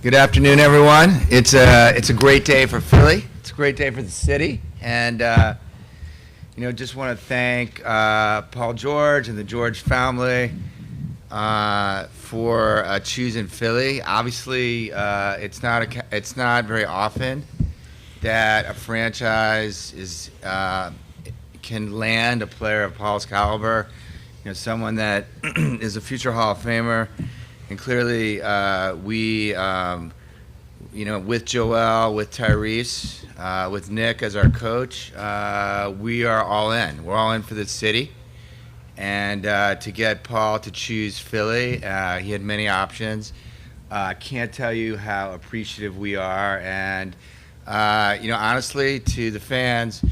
Good afternoon, everyone. It's a great day for Philly. It's a great day for the city, and just want to thank Paul George and the George family for choosing Philly. Obviously, it's not very often that a franchise can land a player of Paul's caliber. Someone that is a future Hall of Famer. And clearly, with Joel, with Tyrese, with Nick as our coach, we are all in. We're all in for the city. And to get Paul to choose Philly, he had many options. Can't tell you how appreciative we are. And, honestly, to the fans,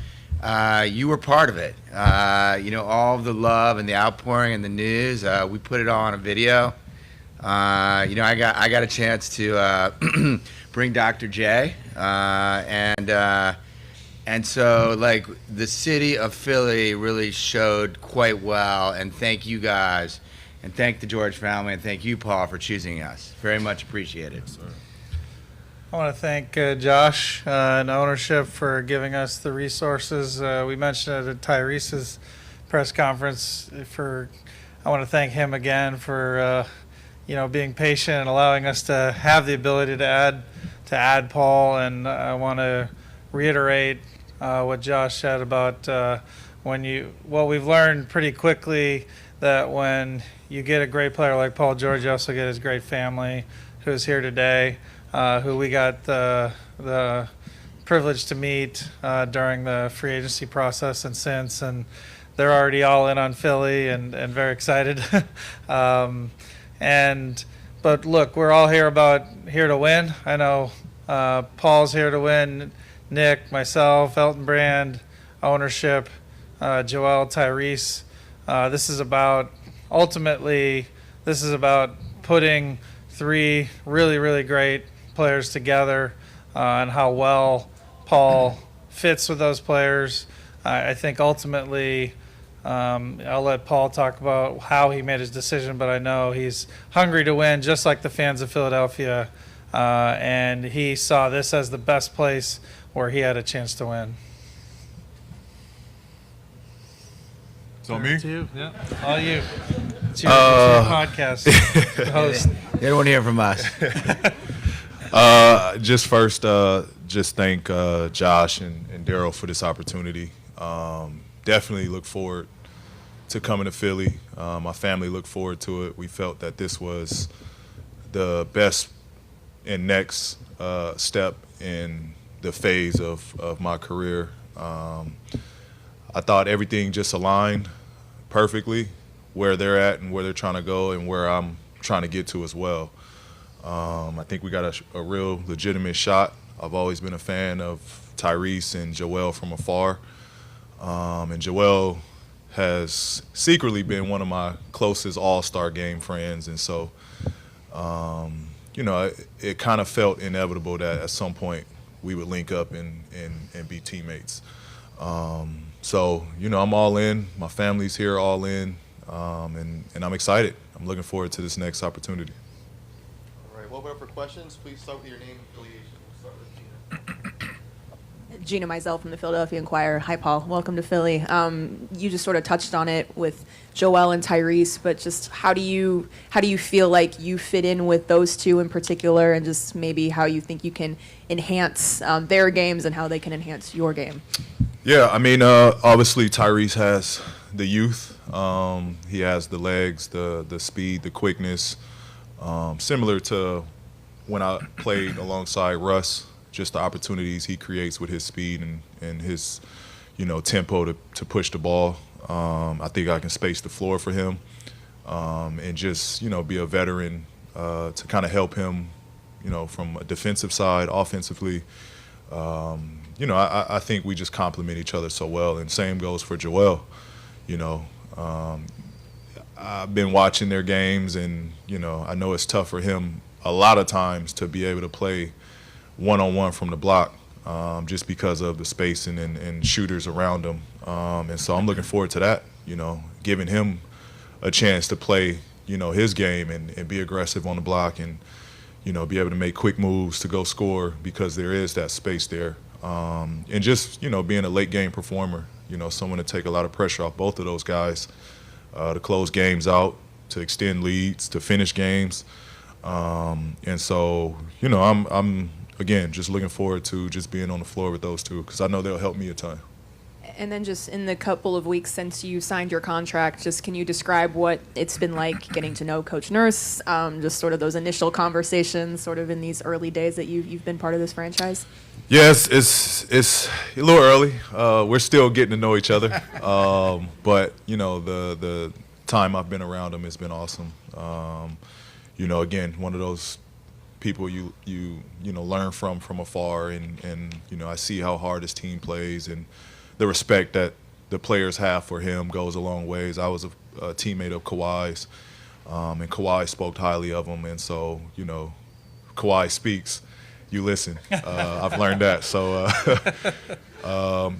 you were part of it. All of the love and the outpouring and the news, we put it all on a video. I got a chance to bring Dr. J, and so the city of Philly really showed quite well. And thank you guys, and thank the George family, and thank you, Paul, for choosing us. Very much appreciated. Yes, sir. I want to thank Josh and ownership for giving us the resources. We mentioned it at Tyrese's press conference. I want to thank him again for being patient and allowing us to have the ability to add Paul. And I want to reiterate what Josh said about what we've learned pretty quickly, that when you get a great player like Paul George, you also get his great family, who's here today, who we got the privilege to meet during the free agency process and since, and they're already all in on Philly and very excited. But look, we're all here to win. I know Paul's here to win. Nick, myself, Elton Brand, ownership, Joel, Tyrese. This is about putting three really, really great players together, and how well Paul fits with those players. I think ultimately, I'll let Paul talk about how he made his decision, but I know he's hungry to win, just like the fans of Philadelphia, and he saw this as the best place where he had a chance to win. So me? It's you. Yeah, all you. It's your podcast host. They don't want to hear from us. Just thank Josh and Daryl for this opportunity. Definitely look forward to coming to Philly. My family looked forward to it. We felt that this was the best and next step in the phase of my career. I thought everything just aligned perfectly, where they're at and where they're trying to go and where I'm trying to get to as well. I think we got a real legitimate shot. I've always been a fan of Tyrese and Joel from afar. And Joel has secretly been one of my closest all-star game friends. And so, it kind of felt inevitable that at some point we would link up and be teammates. So, I'm all in. My family's here all in. And I'm excited. I'm looking forward to this next opportunity. All right, well, we're up for questions. Please start with your name and affiliation. We'll start with Gina. Gina Mizell from the Philadelphia Inquirer. Hi, Paul. Welcome to Philly. You just sort of touched on it with Joel and Tyrese, but just how do you feel like you fit in with those two in particular, and just maybe how you think you can enhance their games and how they can enhance your game? Yeah, I mean, obviously Tyrese has the youth. He has the legs, the speed, the quickness, similar to when I played alongside Russ. Just the opportunities he creates with his speed and his, tempo to push the ball. I think I can space the floor for him, and just, be a veteran to kind of help him, from a defensive side, offensively. I think we just complement each other so well, and same goes for Joel. I've been watching their games, and, I know it's tough for him a lot of times to be able to play one-on-one from the block, just because of the spacing and shooters around him. And so I'm looking forward to that, giving him a chance to play, his game and be aggressive on the block and, be able to make quick moves to go score because there is that space there. And just, being a late game performer, someone to take a lot of pressure off both of those guys, to close games out, to extend leads, to finish games. And so, I'm again, just looking forward to just being on the floor with those two because I know they'll help me a ton. And then just in the couple of weeks since you signed your contract, just can you describe what it's been like getting to know Coach Nurse, just sort of those initial conversations sort of in these early days that you've been part of this franchise? Yes, it's a little early. We're still getting to know each other. But, the time I've been around him has been awesome. Again, one of those people you learn from afar, and I see how hard his team plays, and the respect that the players have for him goes a long ways. I was a teammate of Kawhi's, and Kawhi spoke highly of him, and so Kawhi speaks, you listen. I've learned that. So I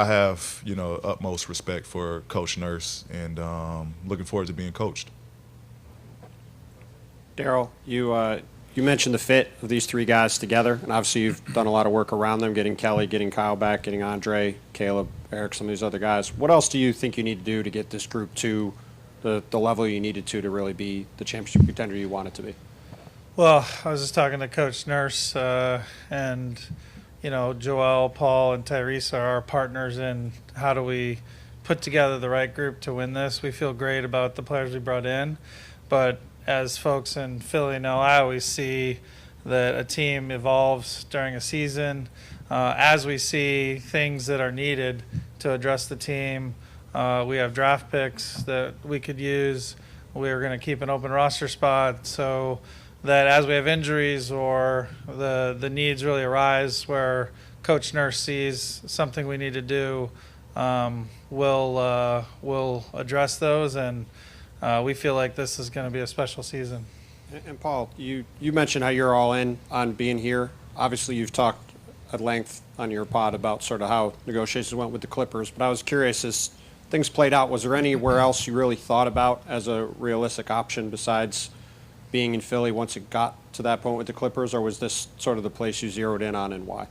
have utmost respect for Coach Nurse, and looking forward to being coached. Daryl, you mentioned the fit of these three guys together, and obviously you've done a lot of work around them, getting Kelly, getting Kyle back, getting Andre, Caleb, Eric, some of these other guys. What else do you think you need to do to get this group to the level you needed to really be the championship contender you want it to be? Well, I was just talking to Coach Nurse, and Joel, Paul, and Tyrese are our partners in how do we put together the right group to win this. We feel great about the players we brought in, but as folks in Philly know, I always see that a team evolves during a season. As we see things that are needed to address the team, we have draft picks that we could use. We're going to keep an open roster spot so that as we have injuries or the needs really arise where Coach Nurse sees something we need to do, we'll address those, and we feel like this is going to be a special season. And Paul, you mentioned how you're all in on being here. Obviously, you've talked at length on your pod about sort of how negotiations went with the Clippers, but I was curious, as things played out, was there anywhere else you really thought about as a realistic option besides being in Philly once it got to that point with the Clippers, or was this sort of the place you zeroed in on, and why?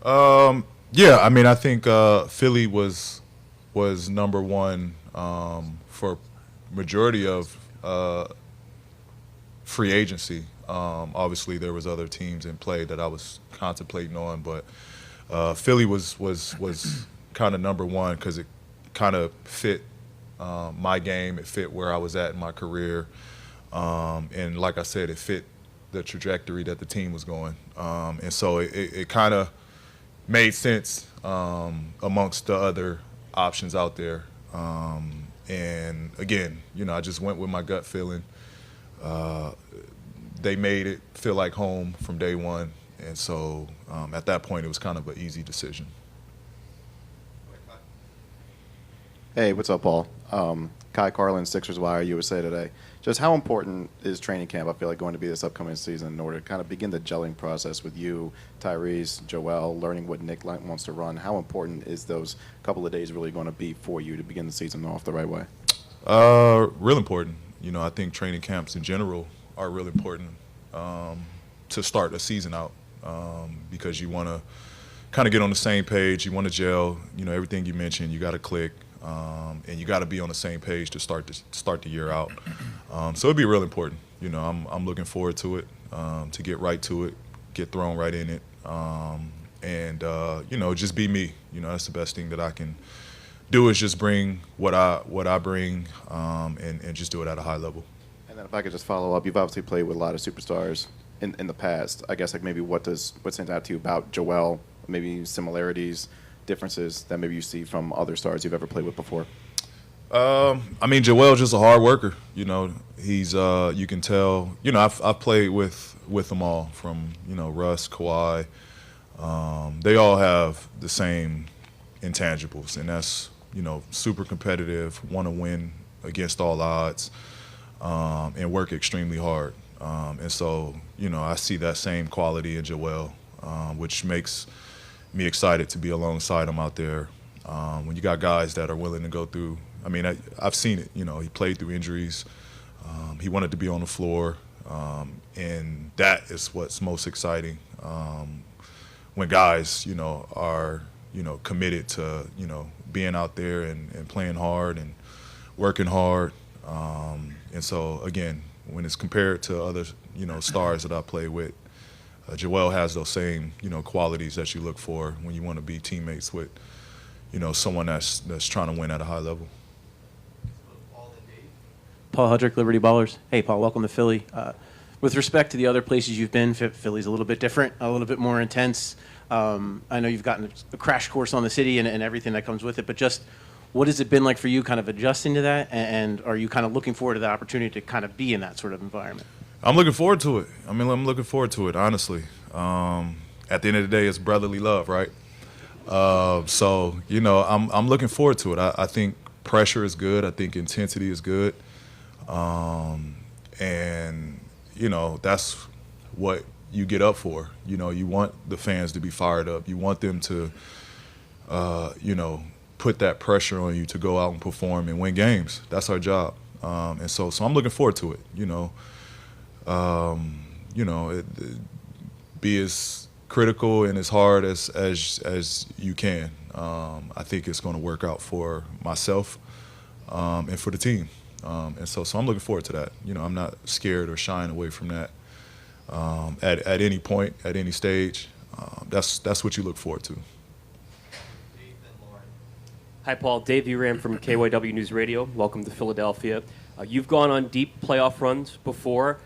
I think Philly was number one for majority of free agency. Obviously, there was other teams in play that I was contemplating on, but Philly was kind of number one because it kind of fit my game. It fit where I was at in my career, and like I said, it fit the trajectory that the team was going. And so it kind of made sense amongst the other options out there. And again, I just went with my gut feeling. They made it feel like home from day one. And so at that point, it was kind of an easy decision. Hey, what's up, Paul? Kai Carlin, Sixers Wire, USA Today. Just how important is training camp, I feel like, going to be this upcoming season in order to kind of begin the gelling process with you, Tyrese, Joel, learning what Nick wants to run? How important is those couple of days really going to be for you to begin the season off the right way? Real important. I think training camps in general are real important to start a season out because you want to kind of get on the same page. You want to gel. Everything you mentioned, you got to click. And you got to be on the same page to start the year out. So it'd be real important. I'm looking forward to it, to get right to it, get thrown right in it, and just be me. That's the best thing that I can do is just bring what I bring, and just do it at a high level. And then if I could just follow up, you've obviously played with a lot of superstars in the past. I guess maybe what stands out to you about Joel? Maybe similarities, differences that maybe you see from other stars you've ever played with before? Joel's just a hard worker. He's you can tell. I've played with them all from Russ, Kawhi. They all have the same intangibles, and that's super competitive, want to win against all odds, and work extremely hard. And so I see that same quality in Joel, which makes me excited to be alongside him out there. When you got guys that are willing to go through, I've seen it. He played through injuries. He wanted to be on the floor. And that is what's most exciting when guys, are, committed to, being out there and playing hard and working hard. And so, again, when it's compared to other, stars that I play with, Joel has those same, qualities that you look for when you want to be teammates with, someone that's trying to win at a high level. Paul Hudrick, Liberty Ballers. Hey, Paul, welcome to Philly. With respect to the other places you've been, Philly's a little bit different, a little bit more intense. I know you've gotten a crash course on the city and everything that comes with it, but just what has it been like for you kind of adjusting to that, and are you kind of looking forward to the opportunity to kind of be in that sort of environment? I'm looking forward to it. I'm looking forward to it, honestly. At the end of the day, it's brotherly love, right? So, I'm looking forward to it. I think pressure is good. I think intensity is good. And, that's what you get up for. You want the fans to be fired up. You want them to, put that pressure on you to go out and perform and win games. That's our job. And so I'm looking forward to it, be as critical and as hard as you can. I think it's going to work out for myself and for the team. And so I'm looking forward to that. I'm not scared or shying away from that at any point, at any stage. That's what you look forward to. Hi, Paul. Dave Uram from KYW News Radio. Welcome to Philadelphia. You've gone on deep playoff runs before.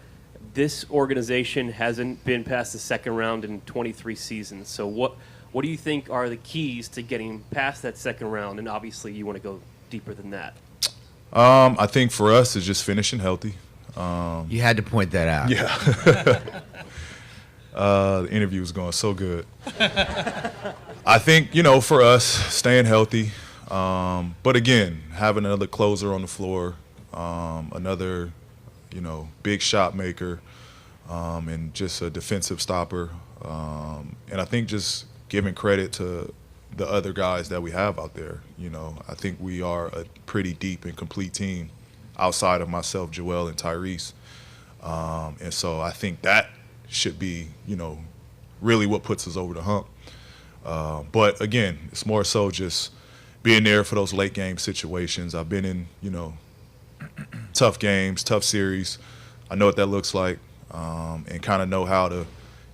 This organization hasn't been past the second round in 23 seasons. So what do you think are the keys to getting past that second round? And obviously you want to go deeper than that. I think for us it's just finishing healthy. You had to point that out. Yeah. The interview was going so good. I think, for us, staying healthy. But again, having another closer on the floor, another, big shot maker, and just a defensive stopper. And I think just giving credit to the other guys that we have out there. I think we are a pretty deep and complete team outside of myself, Joel, and Tyrese. And so I think that should be, really what puts us over the hump. But again, it's more so just being there for those late game situations. I've been in, tough games, tough series. I know what that looks like, and kind of know how to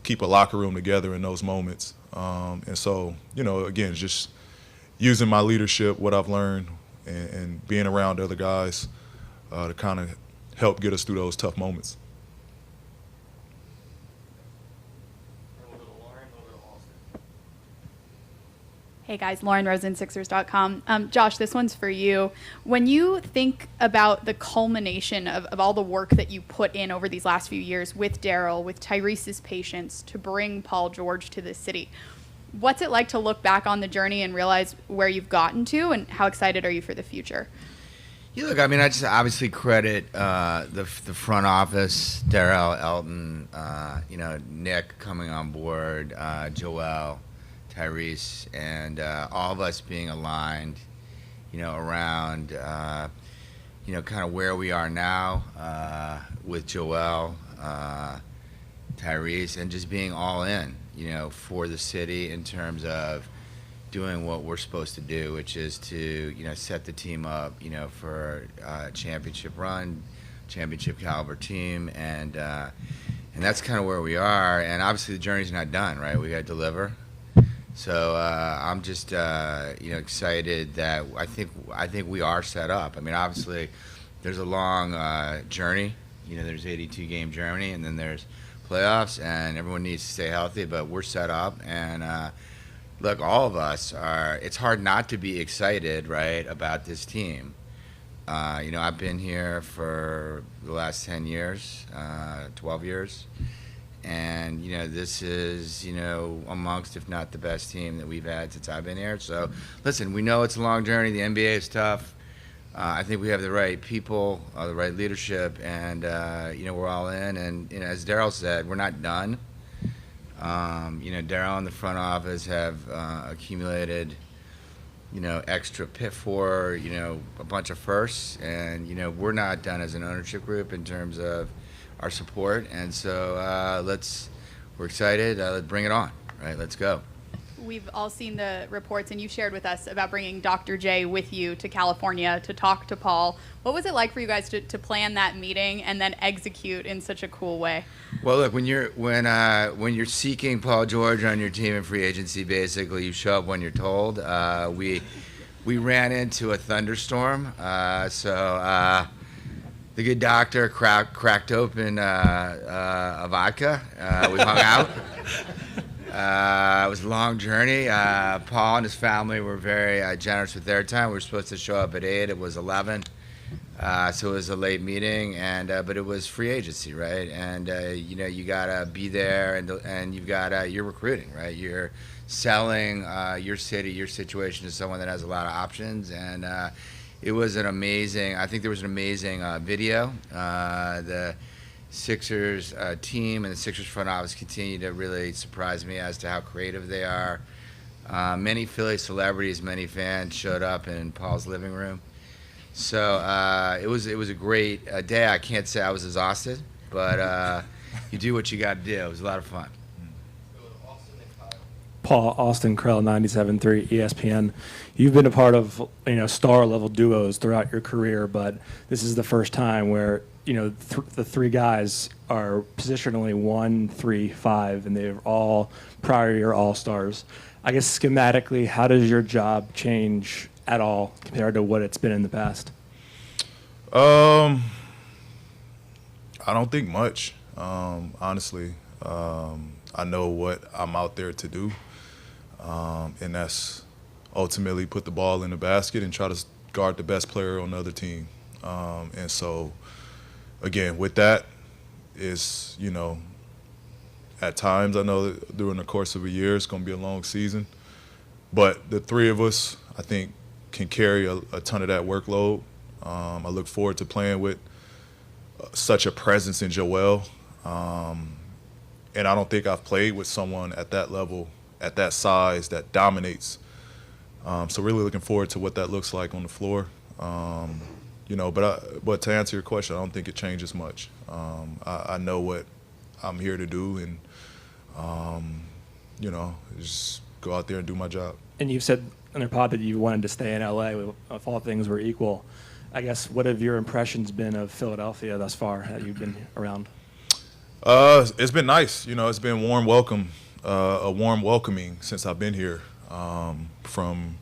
keep a locker room together in those moments. And so, again, just using my leadership, what I've learned, and being around other guys to kind of help get us through those tough moments. Hey guys, Lauren Rosen, Sixers.com. Josh, this one's for you. When you think about the culmination of all the work that you put in over these last few years with Daryl, with Tyrese's patience to bring Paul George to this city, what's it like to look back on the journey and realize where you've gotten to, and how excited are you for the future? Yeah, look, I just obviously credit the front office, Daryl, Elton, Nick coming on board, Joel, Tyrese, and all of us being aligned, around, kind of where we are now with Joel, Tyrese, and just being all in, for the city in terms of doing what we're supposed to do, which is to, set the team up, for a championship run, championship caliber team, and that's kind of where we are. And obviously the journey's not done, right? We got to deliver. So I'm just excited that I think we are set up. Obviously there's a long journey. There's 82 game journey, and then there's playoffs, and everyone needs to stay healthy. But we're set up, and look, all of us are. It's hard not to be excited, right, about this team. I've been here for the last 10 years, 12 years. And, this is, amongst, if not the best team that we've had since I've been here. So, listen, we know it's a long journey. The NBA is tough. I think we have the right people, the right leadership, and, we're all in. And, as Daryl said, we're not done. Daryl and the front office have accumulated, extra pit for, a bunch of firsts. And, we're not done as an ownership group in terms of our support, and so we're excited. Let's bring it on, right? Let's go. We've all seen the reports, and you shared with us about bringing Dr. J with you to California to talk to Paul. What was it like for you guys to plan that meeting and then execute in such a cool way? Well, look, when you're seeking Paul George on your team in free agency, basically you show up when you're told. We ran into a thunderstorm, so the good doctor cracked open a vodka. We hung out. It was a long journey. Paul and his family were very generous with their time. We were supposed to show up at 8. It was 11. So it was a late meeting, but it was free agency, right? And you gotta be there, and you've got you're recruiting, right? You're selling your city, your situation to someone that has a lot of options, and it was an amazing. I think there was an amazing video. The Sixers team and the Sixers front office continue to really surprise me as to how creative they are. Many Philly celebrities, many fans showed up in Paul's living room. So it was a great day. I can't say I was exhausted, but you do what you got to do. It was a lot of fun. Paul, Austin Krell, 97.3 ESPN. You've been a part of star level duos throughout your career, but this is the first time where the three guys are positionally 1, 3, 5, and they're all prior year All-Stars. I guess schematically, how does your job change at all compared to what it's been in the past? I don't think much, honestly. I know what I'm out there to do, and that's ultimately put the ball in the basket and try to guard the best player on the other team. And so, again, with that is, at times I know that during the course of a year it's going to be a long season, but the three of us, I think, can carry a ton of that workload. I look forward to playing with such a presence in Joel. And I don't think I've played with someone at that level, at that size, that dominates. So really looking forward to what that looks like on the floor. But to answer your question, I don't think it changes much. I know what I'm here to do, and just go out there and do my job. And you've said in your pod that you wanted to stay in LA if all things were equal. I guess, what have your impressions been of Philadelphia thus far that you've been around? It's been nice. It's been a warm welcoming since I've been here, from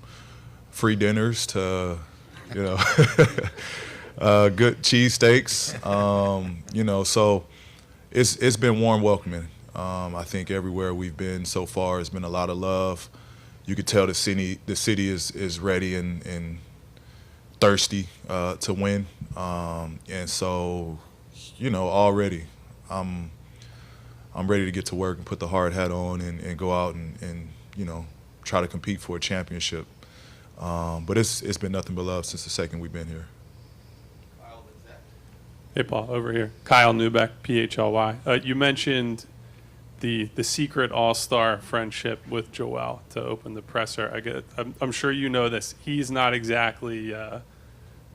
free dinners to, good cheesesteaks. So it's been warm welcoming. I think everywhere we've been so far has been a lot of love. You could tell the city is ready and thirsty to win. And so, already I'm ready to get to work and put the hard hat on and go out and try to compete for a championship. But it's been nothing but love since the second we've been here. Hey, Paul, over here. Kyle Newbeck, PHLY. You mentioned the secret all-star friendship with Joel to open the presser. I'm sure you know this. He's not exactly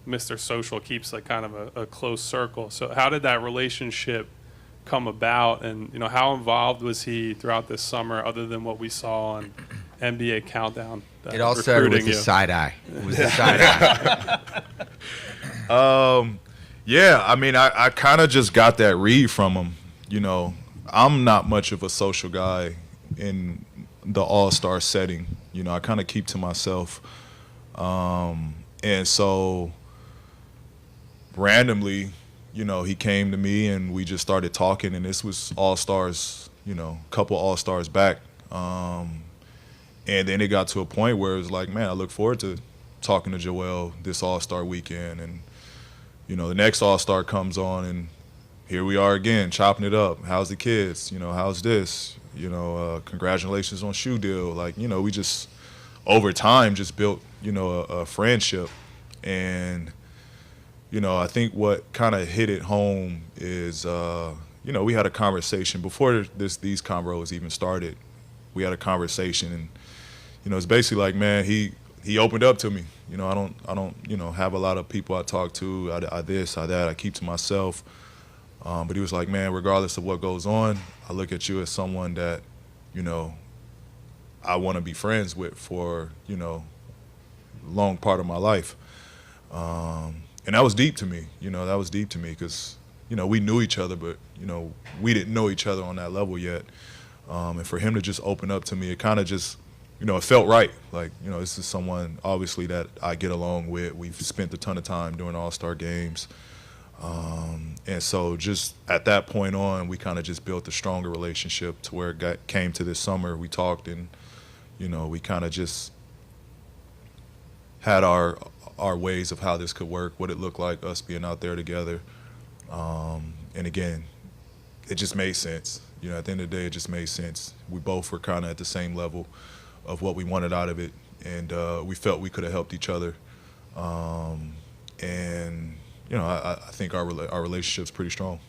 Mr. Social, keeps like kind of a close circle. So how did that relationship come about, and how involved was he throughout this summer, other than what we saw on NBA Countdown? It all started with the side eye. It was the side eye. Yeah, I mean, I kind of just got that read from him. I'm not much of a social guy in the all-star setting. I kind of keep to myself. And so randomly, he came to me and we just started talking, and this was all-stars, couple all-stars back. And then it got to a point where it was like, man, I look forward to talking to Joel this all-star weekend. And, the next all-star comes on, and here we are again, chopping it up. How's the kids? How's this? Congratulations on shoe deal. Like, we just, over time, just built, a friendship. And, I think what kind of hit it home is, we had a conversation before these convos even started. We had a conversation, and, it's basically like, man, he opened up to me. I don't have a lot of people I talk to. I this, I that. I keep to myself. But he was like, man, regardless of what goes on, I look at you as someone that, I want to be friends with for, a long part of my life. And that was deep to me, that was deep to me because, we knew each other, but, we didn't know each other on that level yet. And for him to just open up to me, it kind of just, it felt right. Like, this is someone obviously that I get along with. We've spent a ton of time doing All-Star games. And so just at that point on, we kind of just built a stronger relationship to where it came to this summer. We talked and, we kind of just had our ways of how this could work, what it looked like, us being out there together. And again, it just made sense. At the end of the day, it just made sense. We both were kind of at the same level of what we wanted out of it. And we felt we could have helped each other. And I think our relationship's pretty strong.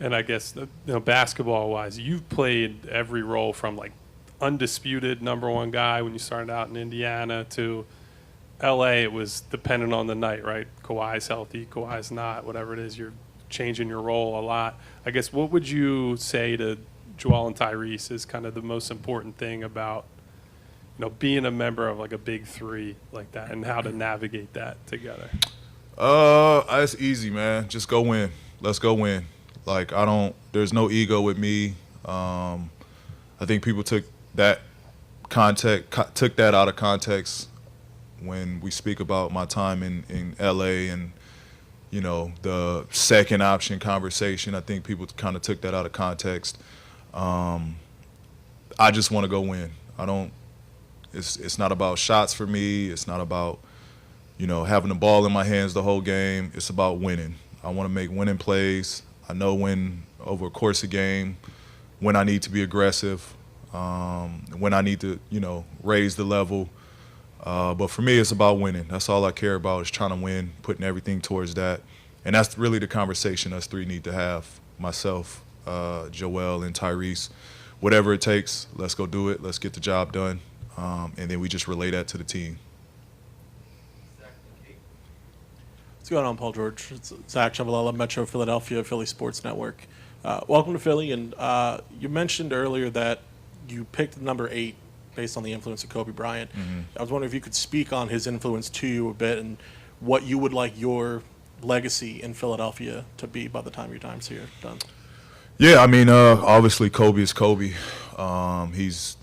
And I guess, basketball-wise, you've played every role from, like, undisputed #1 guy when you started out in Indiana to L.A. It was dependent on the night, right? Kawhi's healthy, Kawhi's not, whatever it is, you're changing your role a lot. I guess what would you say to Joel and Tyrese is kind of the most important thing about, being a member of, like, a big three like that and how to navigate that together? It's easy, man. Just go win. Let's go win. Like, there's no ego with me. I think people took that out of context when we speak about my time in LA and, the second option conversation. I think people kind of took that out of context. I just want to go win. It's not about shots for me. It's not about, having the ball in my hands the whole game. It's about winning. I want to make winning plays. I know when, over a course of game, when I need to be aggressive, when I need to, raise the level. But for me, it's about winning. That's all I care about is trying to win, putting everything towards that. And that's really the conversation us three need to have, myself, Joel, and Tyrese. Whatever it takes, let's go do it. Let's get the job done. And then we just relay that to the team. What's going on, Paul George? It's Zach Chavalella, Metro Philadelphia, Philly Sports Network. Welcome to Philly, and you mentioned earlier that you picked number 8 based on the influence of Kobe Bryant. Mm-hmm. I was wondering if you could speak on his influence to you a bit and what you would like your legacy in Philadelphia to be by the time your time's here done. Yeah, I mean, obviously Kobe is Kobe. He's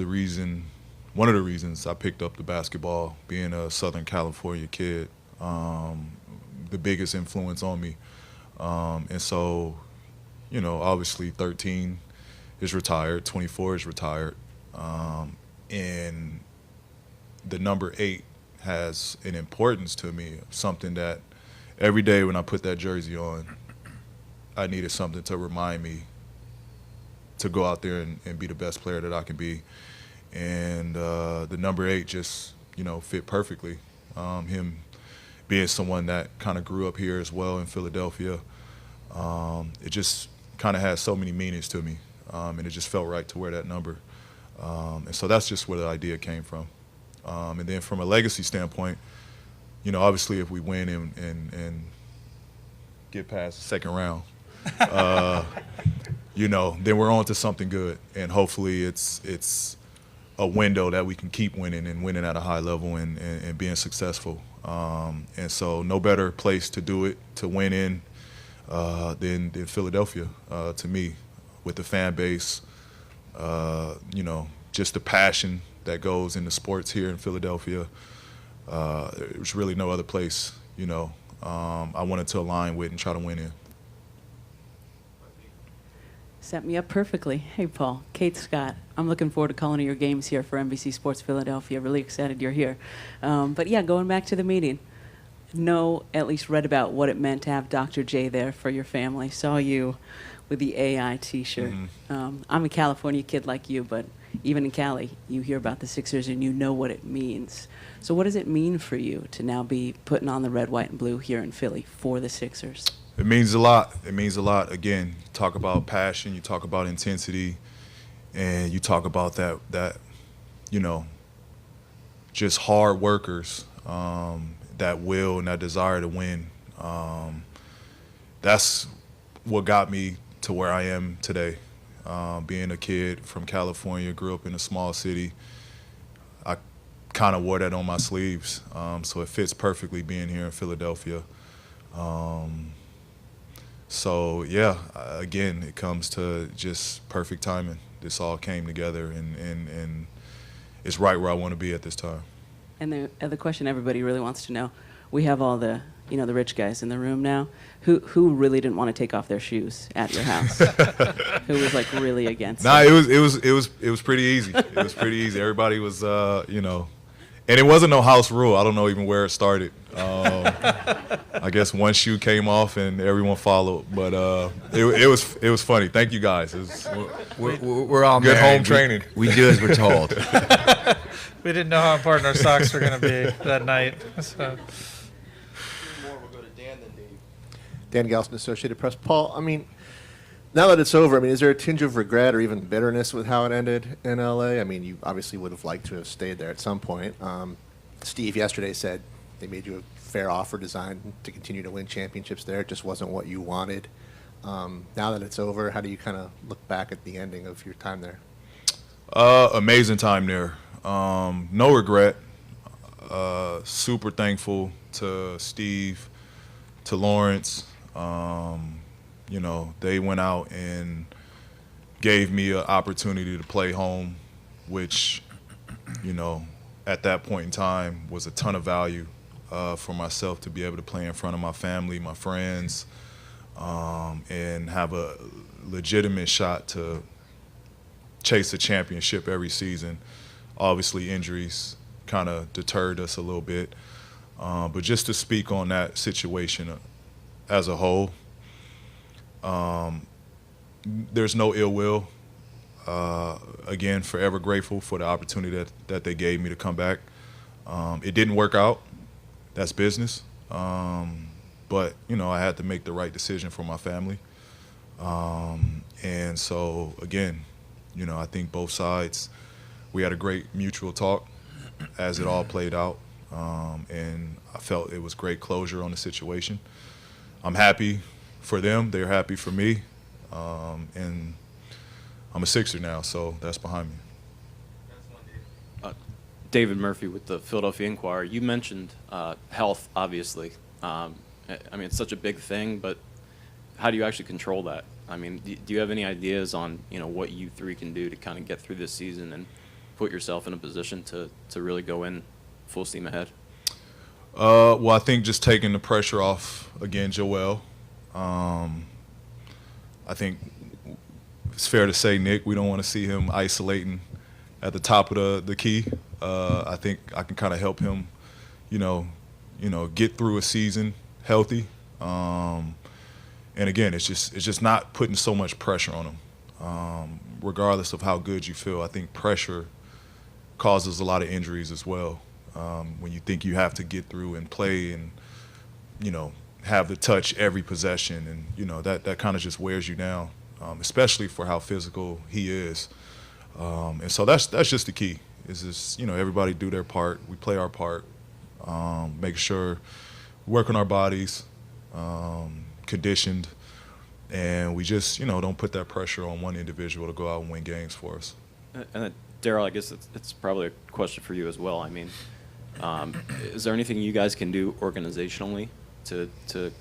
one of the reasons I picked up the basketball, being a Southern California kid. The biggest influence on me. And so, obviously 13 is retired, 24 is retired. And the number 8 has an importance to me, something that every day when I put that jersey on, I needed something to remind me to go out there and be the best player that I can be. And the number 8 just, fit perfectly. Him being someone that kind of grew up here as well in Philadelphia, it just kind of has so many meanings to me, and it just felt right to wear that number. And so that's just where the idea came from. And then from a legacy standpoint, obviously if we win and get past the second round, then we're on to something good. And hopefully it's a window that we can keep winning and winning at a high level and being successful. And so no better place to do it, to win in, than Philadelphia, to me, with the fan base, just the passion that goes into sports here in Philadelphia. There's really no other place, I wanted to align with and try to win in. Set me up perfectly. Hey, Paul. Kate Scott. I'm looking forward to calling your games here for NBC Sports Philadelphia. Really excited you're here. But yeah, going back to the meeting. At least read about what it meant to have Dr. J there for your family. Saw you with the AI T-shirt. Mm-hmm. I'm a California kid like you, but even in Cali, you hear about the Sixers and you know what it means. So what does it mean for you to now be putting on the red, white, and blue here in Philly for the Sixers? It means a lot. It means a lot. Again, you talk about passion, you talk about intensity, and you talk about that just hard workers, that will and that desire to win. That's what got me to where I am today. Being a kid from California, grew up in a small city, I kind of wore that on my sleeves. So it fits perfectly being here in Philadelphia. So yeah, again, it comes to just perfect timing. This all came together, and it's right where I want to be at this time. And the question everybody really wants to know: we have all the the rich guys in the room now. Who really didn't want to take off their shoes at your house? Who was like really against? Nah, it? it was pretty easy. It was pretty easy. Everybody was and it wasn't no house rule. I don't know even where it started. I guess one shoe came off and everyone followed. But it was funny. Thank you guys. We're all good married. home training. We do as we're told. We didn't know how important our socks were going to be that night. So. Dan Galston, Associated Press. Paul, I mean, now that it's over, I mean, is there a tinge of regret or even bitterness with how it ended in L.A.? I mean, you obviously would have liked to have stayed there at some point. Steve yesterday said they made you a fair offer designed to continue to win championships there. It just wasn't what you wanted. Now that it's over, how do you kind of look back at the ending of your time there? Amazing time there. No regret. Super thankful to Steve, to Lawrence. They went out and gave me an opportunity to play home, which, at that point in time was a ton of value for myself to be able to play in front of my family, my friends, and have a legitimate shot to chase a championship every season. Obviously, injuries kind of deterred us a little bit. But just to speak on that situation as a whole, there's no ill will. Again, forever grateful for the opportunity that they gave me to come back. It didn't work out. That's business. But, I had to make the right decision for my family. And so, again, I think both sides, we had a great mutual talk as it all played out. And I felt it was great closure on the situation. I'm happy for them. They're happy for me. And I'm a Sixer now, so that's behind me. David Murphy with the Philadelphia Inquirer. You mentioned health, obviously. It's such a big thing, but how do you actually control that? I mean, do you have any ideas on, what you three can do to kind of get through this season and put yourself in a position to really go in full steam ahead? Well, I think just taking the pressure off, again, Joel. I think it's fair to say, Nick, we don't want to see him isolating at the top of the key. I think I can kind of help him, get through a season healthy. And again, it's just not putting so much pressure on him. Regardless of how good you feel, I think pressure causes a lot of injuries as well. When you think you have to get through and play and, have the touch every possession, and, that kind of just wears you down, especially for how physical he is. And so that's just the key, is just, everybody do their part. We play our part, make sure we work on our bodies, conditioned, and we just, don't put that pressure on one individual to go out and win games for us. And Daryl, I guess it's probably a question for you as well. I mean, is there anything you guys can do organizationally to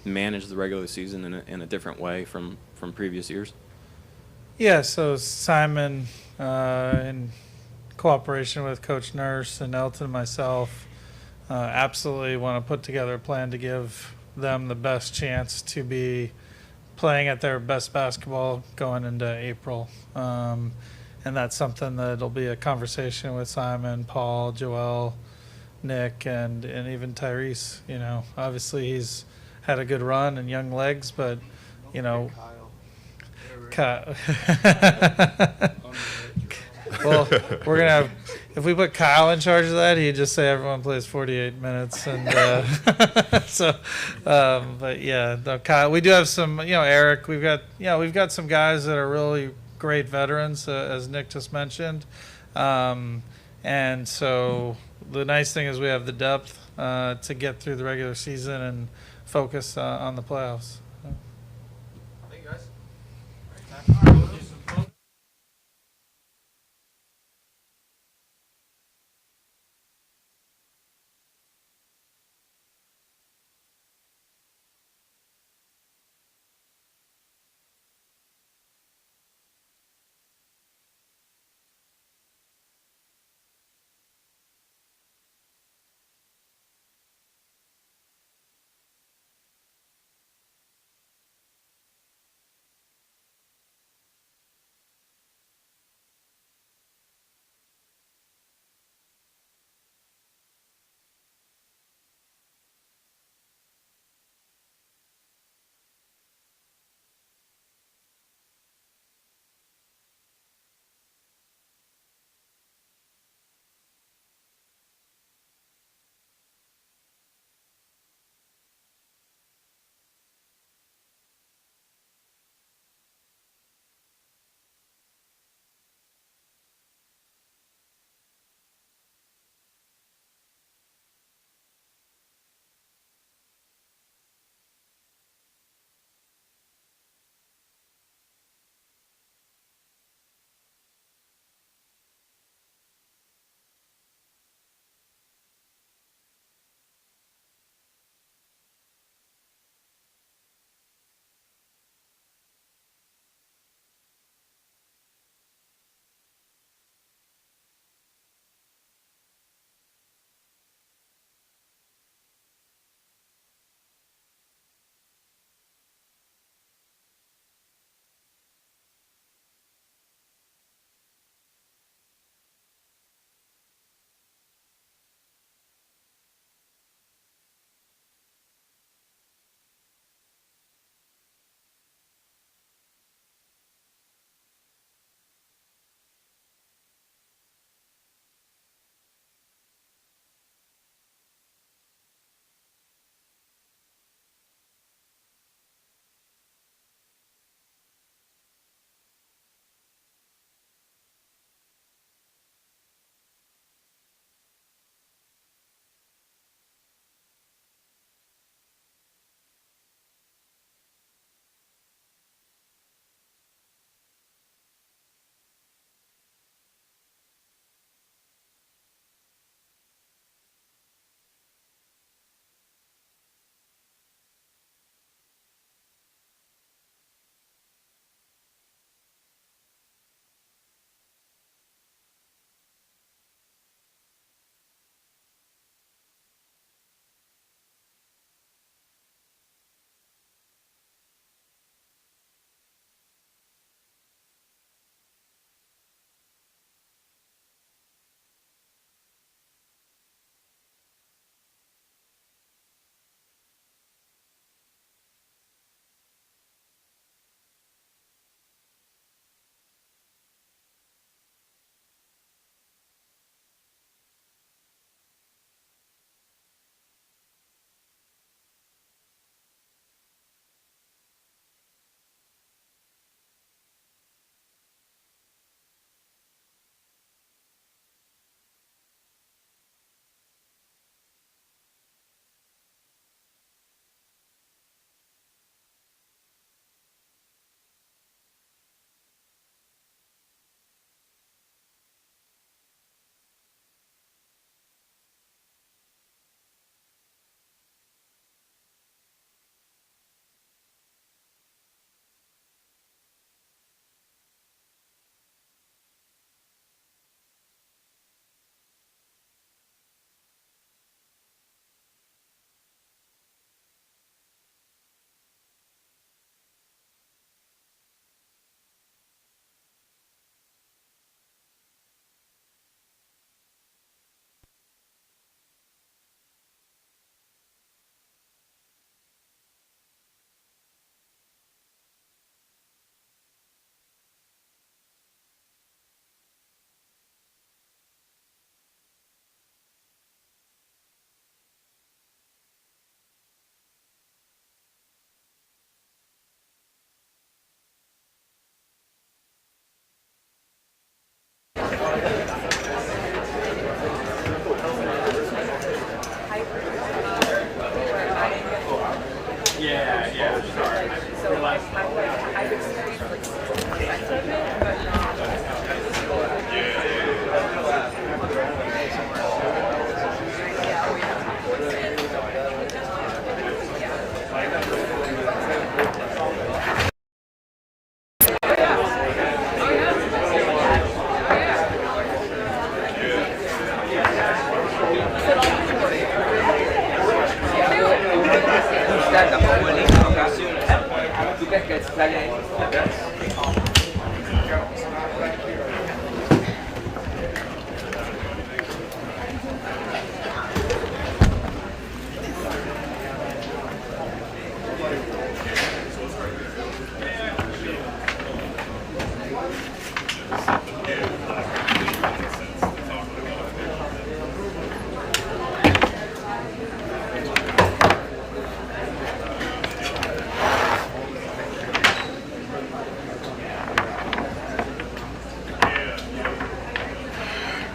manage the regular season in a different way from previous years? Yeah, so Simon, in cooperation with Coach Nurse and Elton and myself, absolutely want to put together a plan to give them the best chance to be playing at their best basketball going into April. And that's something that'll be a conversation with Simon, Paul, Joel, Nick, and even Tyrese. Obviously he's had a good run and young legs, but Kyle. Well, we're gonna have, if we put Kyle in charge of that, he'd just say everyone plays 48 minutes, and but yeah, no, Kyle. We do have some, Eric. We've got some guys that are really great veterans, as Nick just mentioned, and so the nice thing is we have the depth to get through the regular season and focus on the playoffs.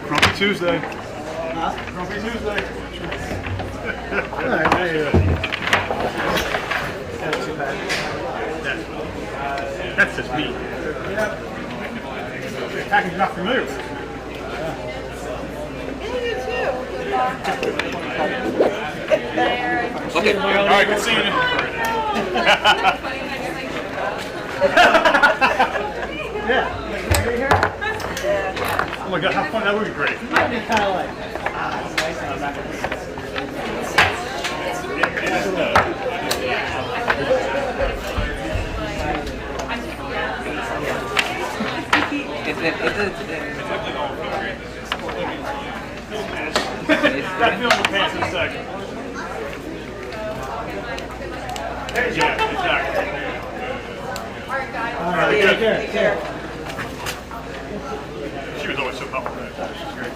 Grumpy Tuesday. Grumpy Tuesday. That's just me. Package you're not familiar with. Okay. All right, good seeing you. Yeah. Oh my God, how fun, that would be great. I'd be kind of like, it's nice and I'm not going to Got feeling the pants in a second. Yeah, exactly. All right, good. Take care. She was always so helpful. She's great.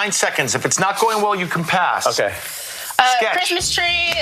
9 seconds. If it's not going well, you can pass. Okay. Sketch. Christmas tree.